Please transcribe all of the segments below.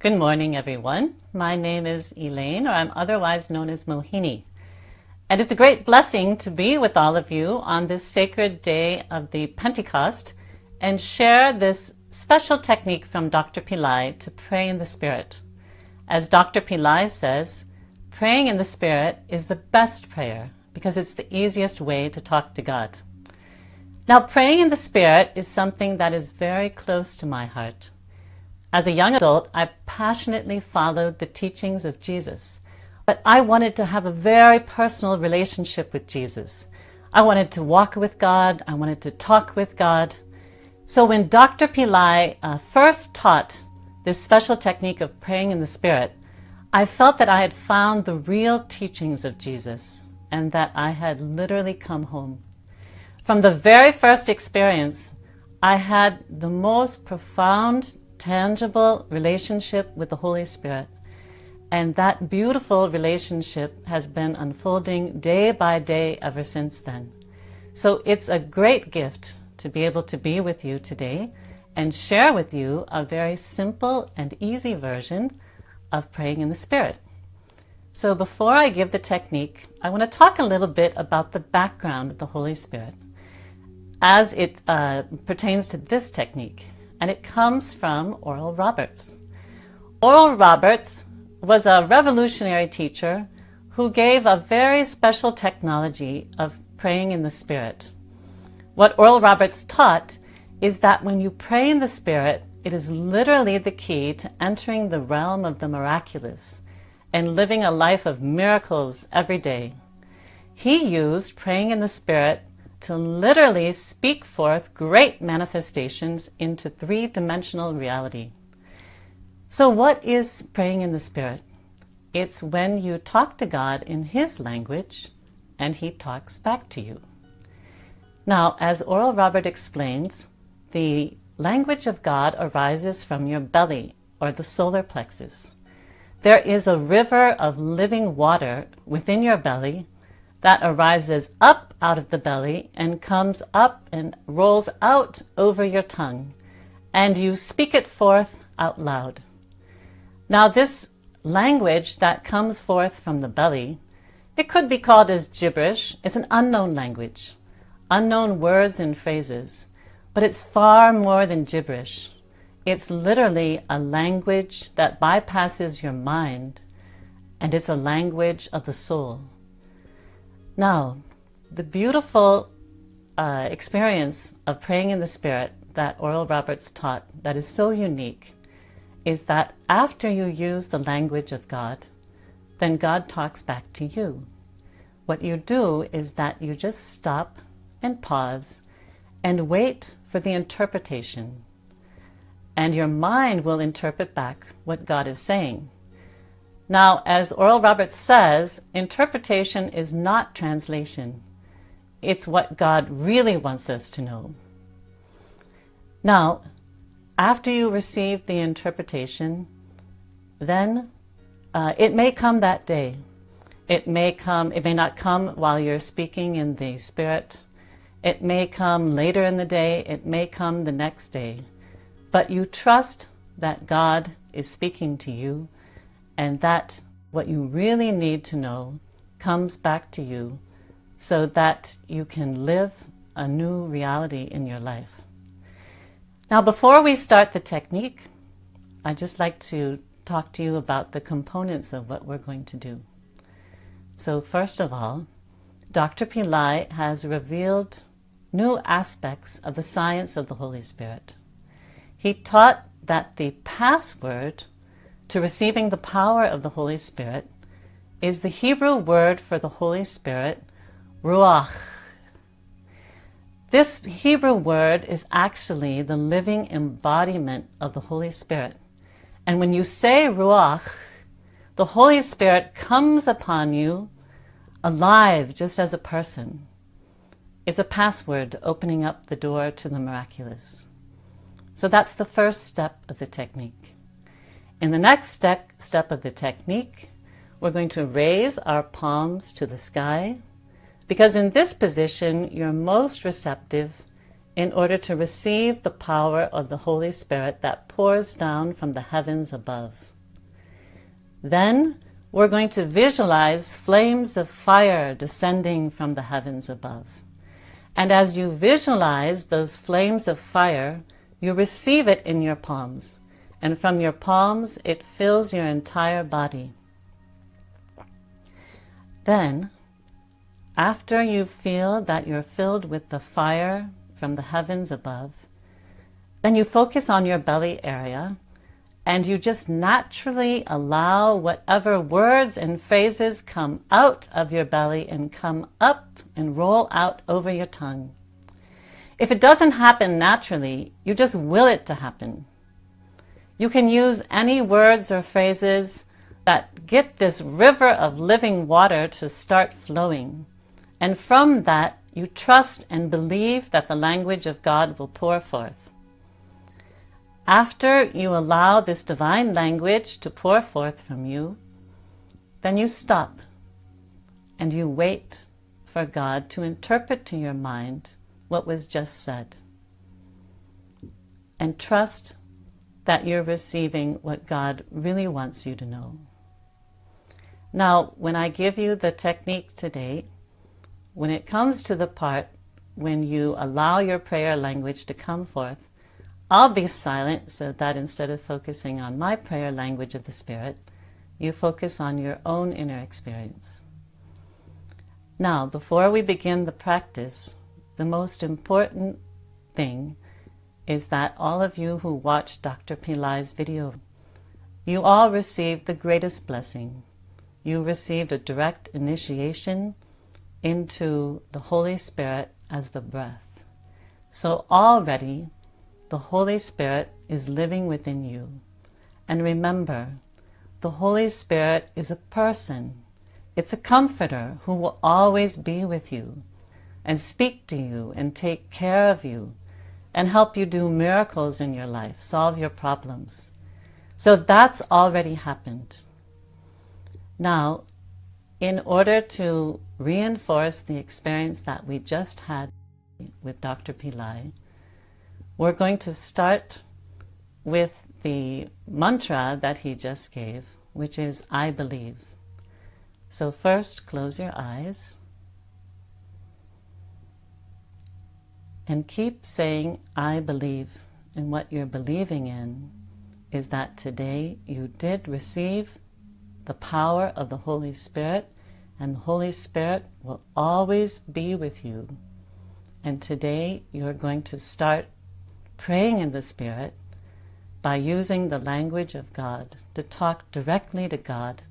Good morning, everyone. My name is Elaine, or I'm otherwise known as Mohini. And it's a great blessing to be with all of you on this sacred day of the Pentecost and share this special technique from Dr. Pillai to pray in the Spirit. As Dr. Pillai says, praying in the Spirit is the best prayer because it's the easiest way to talk to God. Now, praying in the Spirit is something that is very close to my heart. As a young adult, I passionately followed the teachings of Jesus, but I wanted to have a very personal relationship with Jesus. I wanted to walk with God. I wanted to talk with God. So when Dr. Pillai first taught this special technique of praying in the Spirit, I felt that I had found the real teachings of Jesus and that I had literally come home. From the very first experience, I had the most profound, tangible relationship with the Holy Spirit. And that beautiful relationship has been unfolding day by day ever since then. So it's a great gift to be able to be with you today and share with you a very simple and easy version of praying in the Spirit. So before I give the technique, I want to talk a little bit about the background of the Holy Spirit as it pertains to this technique. And it comes from Oral Roberts. Oral Roberts was a revolutionary teacher who gave a very special technology of praying in the Spirit. What Oral Roberts taught is that when you pray in the Spirit, it is literally the key to entering the realm of the miraculous and living a life of miracles every day. He used praying in the Spirit to literally speak forth great manifestations into three-dimensional reality. So what is praying in the Spirit? It's when you talk to God in His language and He talks back to you. Now, as Oral Robert explains, the language of God arises from your belly or the solar plexus. There is a river of living water within your belly that arises up out of the belly and comes up and rolls out over your tongue, and you speak it forth out loud. Now, this language that comes forth from the belly, it could be called as gibberish. It's an unknown language, unknown words and phrases, but it's far more than gibberish. It's literally a language that bypasses your mind, and it's a language of the soul. Now, the beautiful experience of praying in the Spirit that Oral Roberts taught that is so unique is that after you use the language of God, then God talks back to you. What you do is that you just stop and pause and wait for the interpretation. And your mind will interpret back what God is saying. Now, as Oral Roberts says, interpretation is not translation. It's what God really wants us to know. Now, after you receive the interpretation, then it may come that day. It may not come while you're speaking in the Spirit. It may come later in the day. It may come the next day. But you trust that God is speaking to you and that what you really need to know comes back to you so that you can live a new reality in your life. Now, before we start the technique, I'd just like to talk to you about the components of what we're going to do. So first of all, Dr. Pillai has revealed new aspects of the science of the Holy Spirit. He taught that the password to receiving the power of the Holy Spirit is the Hebrew word for the Holy Spirit, ruach. This Hebrew word is actually the living embodiment of the Holy Spirit. And when you say ruach, the Holy Spirit comes upon you alive just as a person. It's a password to opening up the door to the miraculous. So that's the first step of the technique. In the next step of the technique, we're going to raise our palms to the sky, because in this position, you're most receptive in order to receive the power of the Holy Spirit that pours down from the heavens above. Then we're going to visualize flames of fire descending from the heavens above. And as you visualize those flames of fire, you receive it in your palms. And from your palms, it fills your entire body. Then, after you feel that you're filled with the fire from the heavens above, then you focus on your belly area and you just naturally allow whatever words and phrases come out of your belly and come up and roll out over your tongue. If it doesn't happen naturally, you just will it to happen. You can use any words or phrases that get this river of living water to start flowing. And from that, you trust and believe that the language of God will pour forth. After you allow this divine language to pour forth from you, then you stop and you wait for God to interpret to your mind what was just said. And trust that you're receiving what God really wants you to know. Now, when I give you the technique today, when it comes to the part when you allow your prayer language to come forth, I'll be silent so that instead of focusing on my prayer language of the Spirit, you focus on your own inner experience. Now, before we begin the practice, the most important thing is that all of you who watched Dr. Pillai's video, you all received the greatest blessing. You received a direct initiation into the Holy Spirit as the breath. So already the Holy Spirit is living within you. And remember, the Holy Spirit is a person. It's a comforter who will always be with you and speak to you and take care of you and help you do miracles in your life, solve your problems. So that's already happened. Now, in order to reinforce the experience that we just had with Dr. Pillai, we're going to start with the mantra that he just gave, which is, I believe. So first, close your eyes and keep saying, I believe. And what you're believing in is that today you did receive the power of the Holy Spirit, and the Holy Spirit will always be with you. And today you're going to start praying in the Spirit by using the language of God to talk directly to God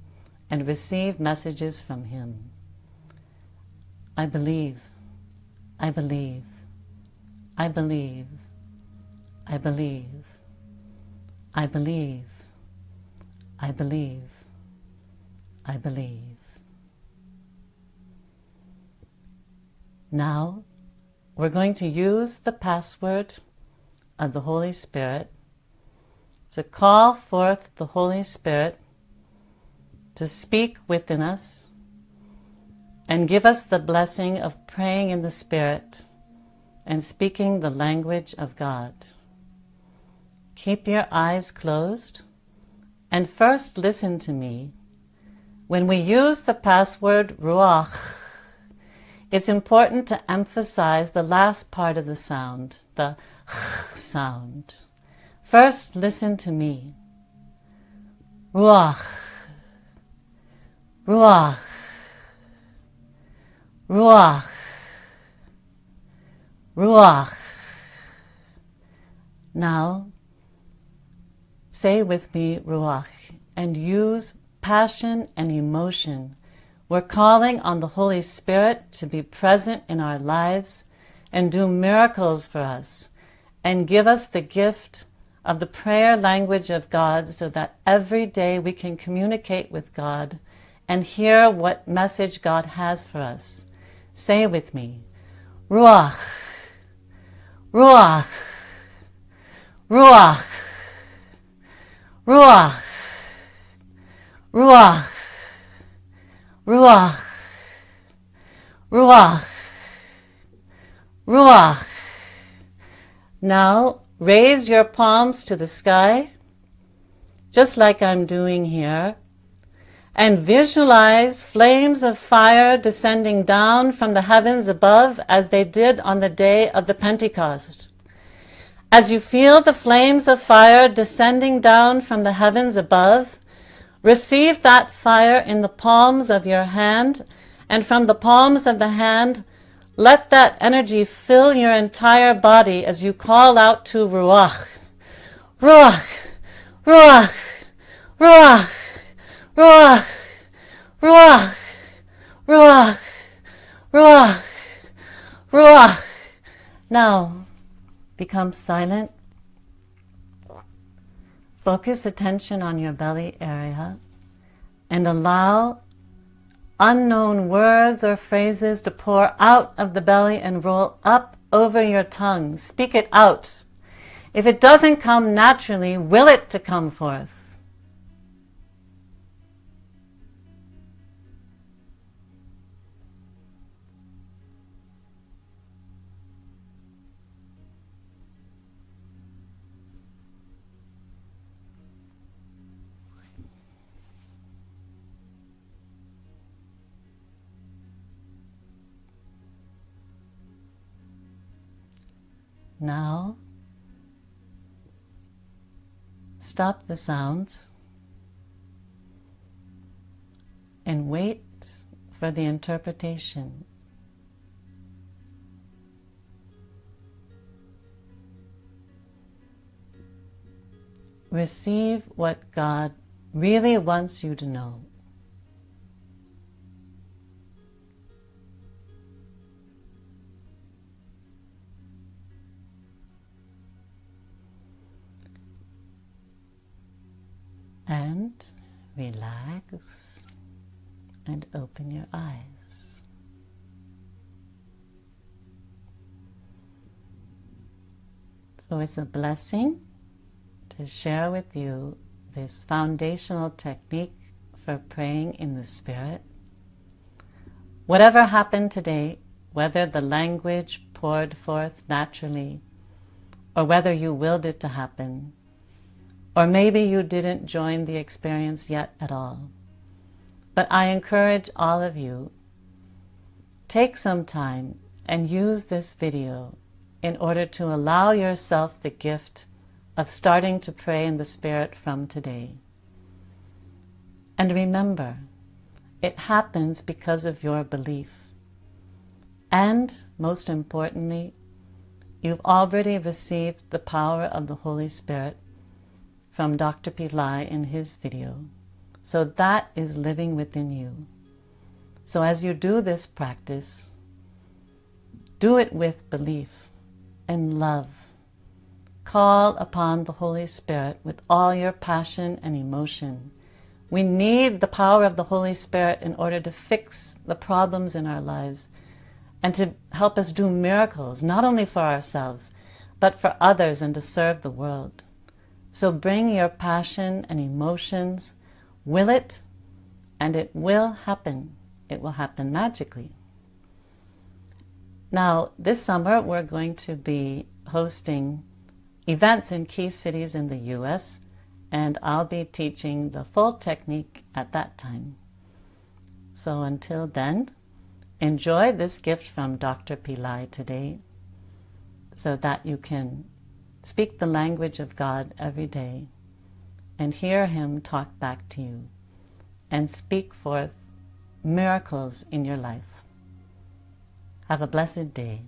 and receive messages from Him. I believe, I believe, I believe, I believe, I believe, I believe, I believe. Now, we're going to use the password of the Holy Spirit to call forth the Holy Spirit to speak within us and give us the blessing of praying in the Spirit and speaking the language of God. Keep your eyes closed and first listen to me. When we use the password Ruach, it's important to emphasize the last part of the sound, the sound. First, listen to me. Ruach, Ruach, Ruach, Ruach. Now, say with me, Ruach, and use passion and emotion. We're calling on the Holy Spirit to be present in our lives and do miracles for us and give us the gift of the prayer language of God so that every day we can communicate with God and hear what message God has for us. Say with me, Ruach, Ruach, Ruach, Ruach, Ruach, Ruach, Ruach, Ruach. Now raise your palms to the sky, just like I'm doing here, and visualize flames of fire descending down from the heavens above as they did on the day of the Pentecost. As you feel the flames of fire descending down from the heavens above, receive that fire in the palms of your hand, and from the palms of the hand, let that energy fill your entire body as you call out to Ruach. Ruach, Ruach, Ruach, Ruach, Ruach, Ruach, Ruach, Ruach. Now, become silent. Focus attention on your belly area and allow unknown words or phrases to pour out of the belly and roll up over your tongue. Speak it out. If it doesn't come naturally, will it to come forth. Now, stop the sounds and wait for the interpretation. Receive what God really wants you to know. And relax and open your eyes. So it's a blessing to share with you this foundational technique for praying in the Spirit. Whatever happened today, whether the language poured forth naturally, or whether you willed it to happen, or maybe you didn't join the experience yet at all. But I encourage all of you, take some time and use this video in order to allow yourself the gift of starting to pray in the Spirit from today. And remember, it happens because of your belief. And, most importantly, you've already received the power of the Holy Spirit from Dr. Pillai in his video. So that is living within you. So as you do this practice, do it with belief and love. Call upon the Holy Spirit with all your passion and emotion. We need the power of the Holy Spirit in order to fix the problems in our lives and to help us do miracles, not only for ourselves, but for others and to serve the world. So bring your passion and emotions, will it, and it will happen. It will happen magically. Now, this summer we're going to be hosting events in key cities in the U.S., and I'll be teaching the full technique at that time. So until then, enjoy this gift from Dr. Pillai today so that you can speak the language of God every day and hear Him talk back to you and speak forth miracles in your life. Have a blessed day.